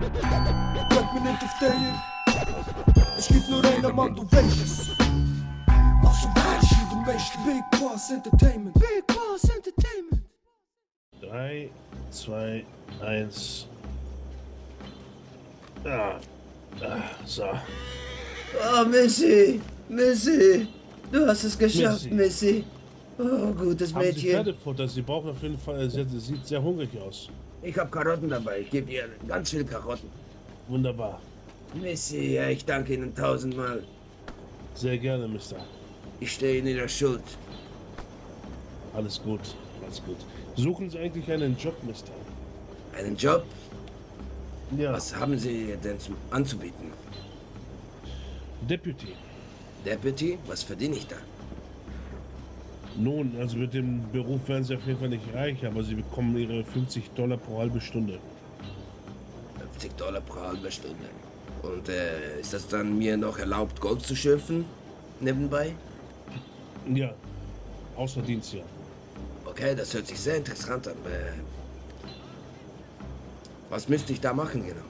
Bleib mir nicht auf der. Es gibt nur einen Mann, du weißt. Also weißt du, du weißt Big Boss Entertainment. Big Boss Entertainment. 3, 2, 1. So. Oh, Missy, du hast es geschafft, Missy. Oh, gutes Haben Sie Mädchen. Pferdefutter? Sie brauchen auf jeden Fall, sie sieht sehr hungrig aus. Ich habe Karotten dabei, ich gebe ihr ganz viel Karotten. Wunderbar. Missy, ja, ich danke Ihnen tausendmal. Sehr gerne, Mister. Ich stehe in Ihrer Schuld. Alles gut, alles gut. Suchen Sie eigentlich einen Job, Mister? Einen Job? Ja. Was haben Sie denn anzubieten? Deputy. Deputy? Was verdiene ich da? Nun, also mit dem Beruf werden Sie auf jeden Fall nicht reich, aber Sie bekommen Ihre $50 pro halbe Stunde. $50 pro halbe Stunde. Und ist das dann mir noch erlaubt, Gold zu schürfen? Nebenbei? Ja, außer Dienst, ja. Okay, das hört sich sehr interessant an. Was müsste ich da machen genau?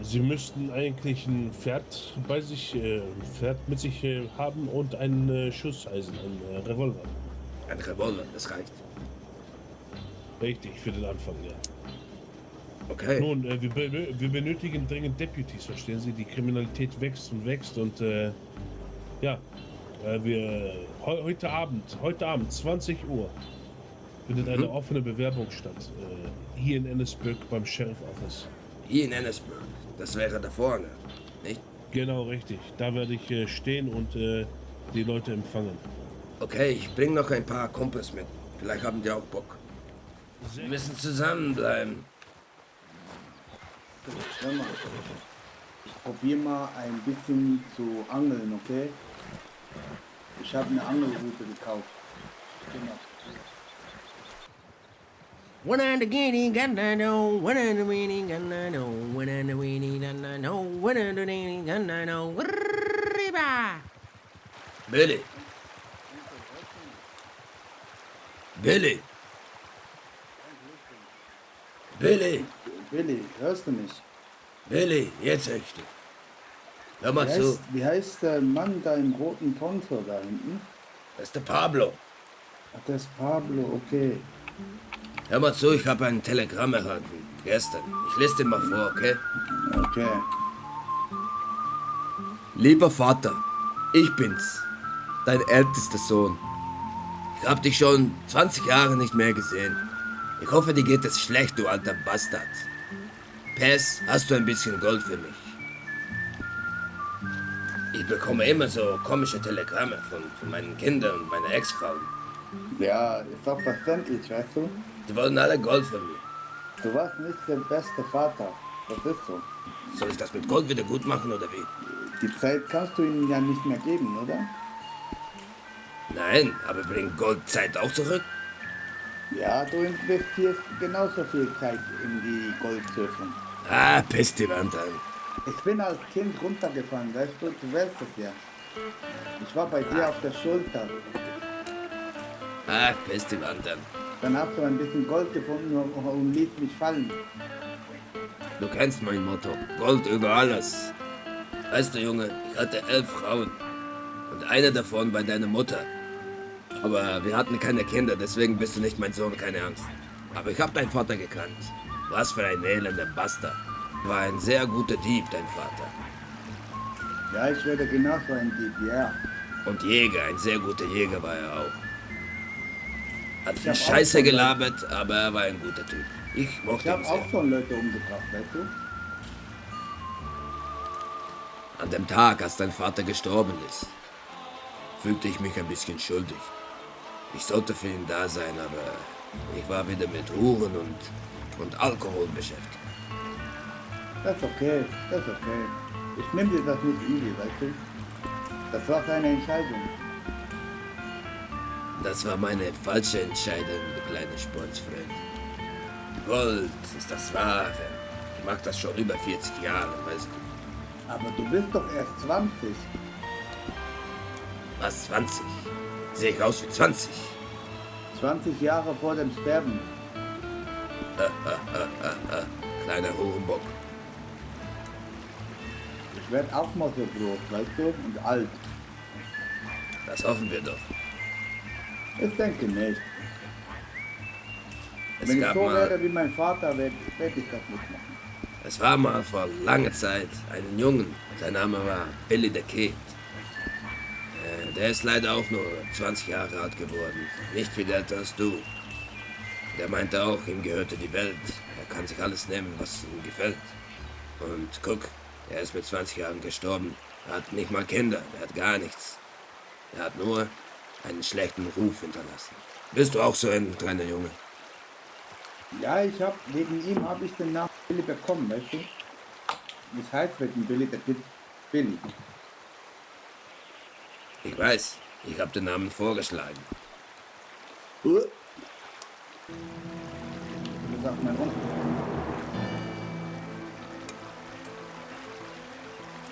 Sie müssten eigentlich ein Pferd bei sich, Pferd mit sich haben und ein Schusseisen, ein Revolver. Ein Revolver, das reicht. Richtig, für den Anfang, ja. Okay. Nun, wir benötigen dringend Deputies, verstehen Sie? Die Kriminalität wächst und ja, heute Abend, 20 Uhr, findet eine offene Bewerbung statt. Hier in Ennisburg beim Sheriff Office. Hier in Ennisburg. Das wäre da vorne, nicht? Genau, richtig. Da werde ich stehen und die Leute empfangen. Okay, ich bringe noch ein paar Kumpels mit. Vielleicht haben die auch Bock. Wir müssen zusammenbleiben. Hör mal, ich probiere mal ein bisschen zu angeln, okay? Ich habe eine Angelrute gekauft. Genau. One and the guinea gun I know, one and the weenie gun I know, one and the weenie gun I know, one and the weenie gun I know. Riba! Billy! Billy! Billy! Willi, hörst du mich? Billy, jetzt höre ich dich. Hör mal zu, Wie heißt der Mann da im roten Poncho da hinten? das ist der Pablo. Ach, das ist Pablo, okay. Hör mal zu, ich habe ein Telegramm erhalten. Gestern. Ich lese dir mal vor, okay? Okay. Lieber Vater, ich bin's. Dein ältester Sohn. Ich hab dich schon 20 Jahre nicht mehr gesehen. Ich hoffe, dir geht es schlecht, du alter Bastard. Pes, hast du ein bisschen Gold für mich? Ich bekomme immer so komische Telegramme von meinen Kindern und meiner Ex-Frau. Ja, ist auch verständlich, weißt du? Die wollen alle Gold von mir. Du warst nicht der beste Vater. Das ist so. Soll ich das mit Gold wieder gut machen oder wie? Die Zeit kannst du ihnen ja nicht mehr geben, oder? Nein, aber bringt Gold Zeit auch zurück? Ja, du investierst genauso viel Zeit in die Goldschürfung. Ah, piss die Wand an. Ich bin als Kind runtergefallen, weißt du, du weißt es ja. Ich war bei dir auf der Schulter. Ah, piss die Wand an. Dann hast du ein bisschen Gold gefunden und ließ mich fallen. Du kennst mein Motto. Gold über alles. Weißt du, Junge, ich hatte 11 Frauen. Und eine davon war deine Mutter. Aber wir hatten keine Kinder, deswegen bist du nicht mein Sohn, keine Angst. Aber ich hab deinen Vater gekannt. Was für ein elender Bastard. War ein sehr guter Dieb, dein Vater. Ja, ich werde genauso ein Dieb, ja. Und Jäger, ein sehr guter Jäger war er auch. Hat viel hab auch Scheiße schon gelabert, aber er war ein guter Typ. Ich Ich mochte ihn habe sehr. auch schon Leute umgebracht, weißt du? An dem Tag, als dein Vater gestorben ist, fühlte ich mich ein bisschen schuldig. Ich sollte für ihn da sein, aber ich war wieder mit Huren und Alkohol beschäftigt. Das ist okay, das ist okay. Ich nehme dir das nicht übel, weißt du? Das war seine Entscheidung. Das war meine falsche Entscheidung, du kleiner Sportsfreund. Gold ist das Wahre. Ich mach das schon über 40 Jahre, weißt du. Aber du bist doch erst 20. Was, 20? Sehe ich aus wie 20? 20 Jahre vor dem Sterben. Kleiner Hurenbock. Ich werde auch mal so groß, weißt du, und alt. Das hoffen wir doch. Ich denke nicht. Es Wenn ich gab so mal, wäre wie mein Vater, werde ich das nicht machen. es war mal vor langer Zeit einen Jungen. Sein Name war Billy the Kid. Der ist leider auch nur 20 Jahre alt geworden. Nicht viel älter als du. Der meinte auch, ihm gehörte die Welt. Er kann sich alles nehmen, was ihm gefällt. Und guck, er ist mit 20 Jahren gestorben. Er hat nicht mal Kinder, er hat gar nichts. Er hat nur einen schlechten Ruf hinterlassen. Bist du auch so ein kleiner Junge? Ja, wegen ihm habe ich den Namen Billy bekommen, weißt du? Das heißt wegen Billy der Kid Billy. Ich weiß, ich habe den Namen vorgeschlagen. Das sagt mein Onkel.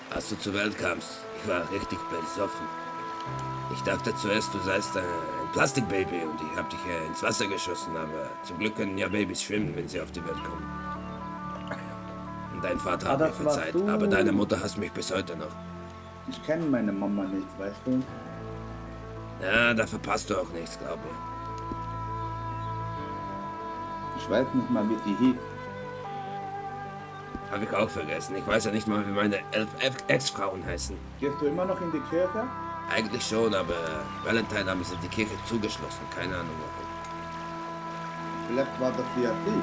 Als du zur Welt kamst, ich war richtig besoffen. Ich dachte zuerst, du seist ein Plastikbaby und ich hab dich ins Wasser geschossen, aber zum Glück können ja Babys schwimmen, wenn sie auf die Welt kommen. Und dein Vater hat mir das warst verzeiht, du. aber deine Mutter hasst mich bis heute noch. Ich kenne meine Mama nicht, weißt du? Ja, da verpasst du auch nichts, glaub mir. Ich weiß nicht mal, wie sie hieß. Hab ich auch vergessen. Ich weiß ja nicht mal, wie meine 11 Ex-Frauen heißen. Gehst du immer noch in die Kirche? Eigentlich schon, aber Valentine haben sie die Kirche zugeschlossen. Keine Ahnung warum. Vielleicht war das ja sie.